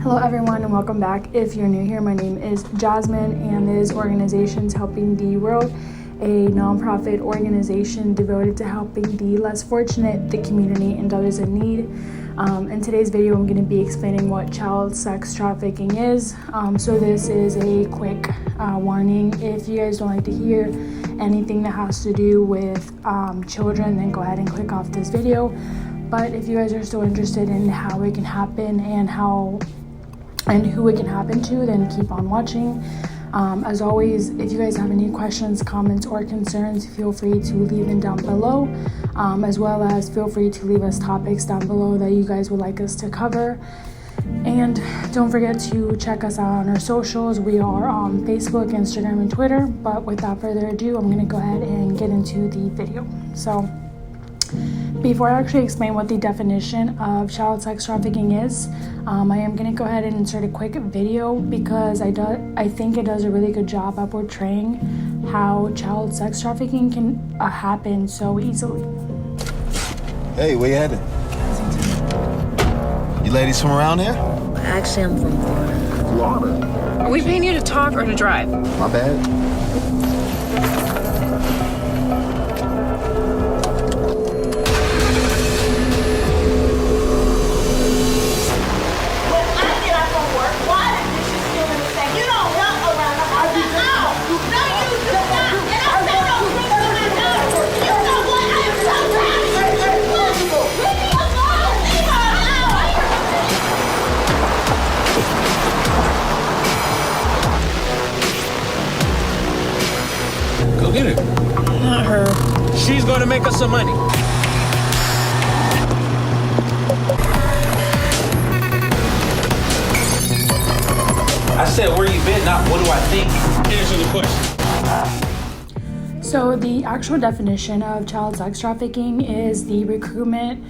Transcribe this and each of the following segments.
Hello everyone and welcome back. If you're new here, my name is Jasmine and this organization is Helping the World, a nonprofit organization devoted to helping the less fortunate, the community, and others in need. In today's video, I'm going to be explaining what child sex trafficking is. So this is a quick warning. If you guys don't like to hear anything that has to do with children, then go ahead and click off this video. But if you guys are still interested in how it can happen and who it can happen to, then keep on watching. As always, if you guys have any questions, comments, or concerns, feel free to leave them down below, as well as feel free to leave us topics down below that you guys would like us to cover. And don't forget to check us out on our socials. We are on Facebook, Instagram, and Twitter. But without further ado, I'm going to go ahead and get into the video. So before I actually explain what the definition of child sex trafficking is, I am going to go ahead and insert a quick video because I think it does a really good job at portraying how child sex trafficking can happen so easily. Hey, where you headed? You ladies from around here? Actually, I'm from Florida. Florida? Are we paying you to talk or to drive? My bad. Go get her. Not her. She's gonna make us some money. I said, where you been, not what do I think? Answer the question. So the actual definition of child sex trafficking is the recruitment,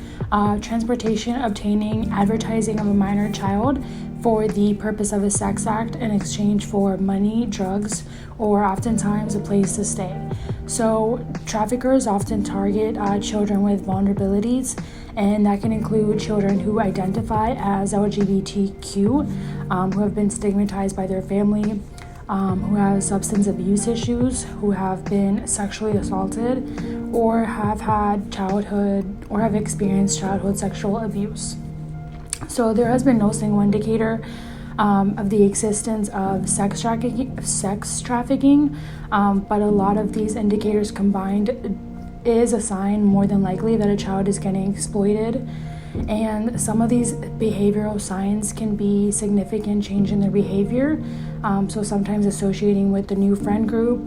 transportation, obtaining, advertising of a minor child for the purpose of a sex act in exchange for money, drugs, or oftentimes a place to stay. So traffickers often target children with vulnerabilities, and that can include children who identify as LGBTQ, who have been stigmatized by their family, who have substance abuse issues, who have been sexually assaulted, or have had childhood or have experienced childhood sexual abuse. So there has been no single indicator of the existence of sex trafficking, but a lot of these indicators combined is a sign more than likely that a child is getting exploited. And some of these behavioral signs can be significant change in their behavior, so sometimes associating with the new friend group.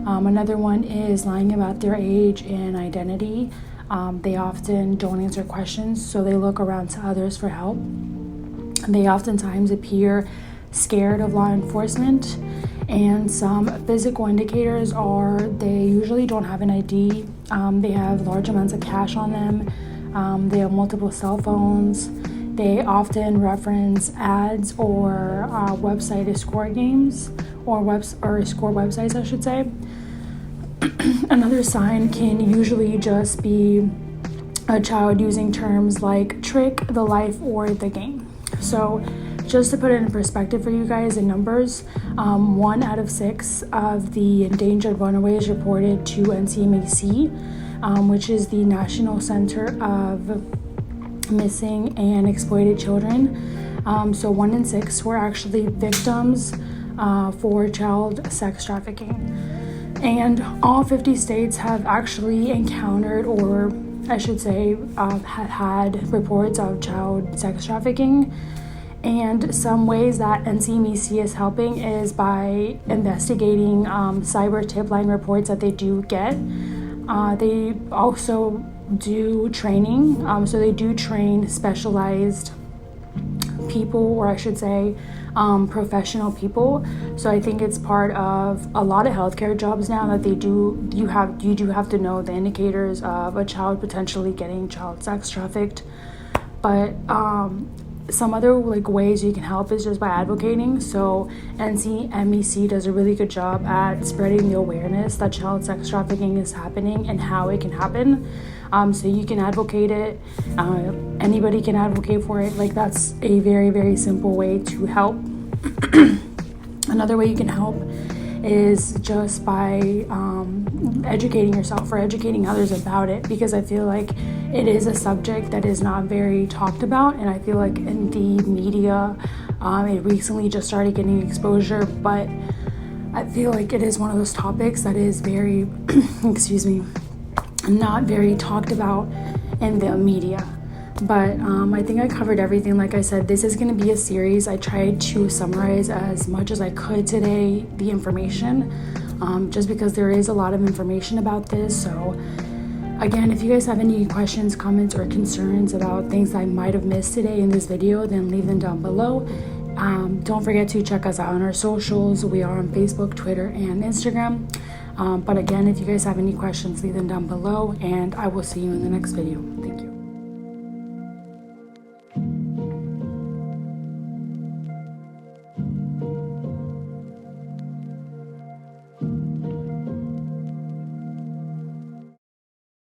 Another one is lying about their age and identity. They often don't answer questions, so they look around to others for help. They oftentimes appear scared of law enforcement, and some physical indicators are they usually don't have an ID, they have large amounts of cash on them, they have multiple cell phones, they often reference ads or website escort games or escort websites, I should say. Another sign can usually just be a child using terms like trick, the life, or the game. So just to put it in perspective for you guys in numbers, 1 out of 6 of the endangered runaways reported to NCMEC, which is the National Center of Missing and Exploited Children. So 1 in 6 were actually victims for child sex trafficking. And all 50 states have actually encountered, or I should say, have had reports of child sex trafficking. And some ways that NCMEC is helping is by investigating cyber tip line reports that they do get. They also do training, so they do train specialized people, or I should say professional people. So I think it's part of a lot of healthcare jobs now that you do have to know the indicators of a child potentially getting child sex trafficked. But some other like ways you can help is just by advocating. So NCMEC does a really good job at spreading the awareness that child sex trafficking is happening and how it can happen. So you can advocate it. Anybody can advocate for it. Like, that's a very, very simple way to help. Another way you can help is just by educating yourself or educating others about it, because I feel like it is a subject that is not very talked about, and I feel like in the media it recently just started getting exposure, but I feel like it is one of those topics that is very excuse me, not very talked about in the media. But I think I covered everything. Like I said, this is going to be a series. I tried to summarize as much as I could today the information, just because there is a lot of information about this. So again, if you guys have any questions, comments, or concerns about things I might have missed today in this video, then leave them down below. Don't forget to check us out on our socials. We are on Facebook, Twitter, and Instagram. But again, if you guys have any questions, leave them down below, and I will see you in the next video.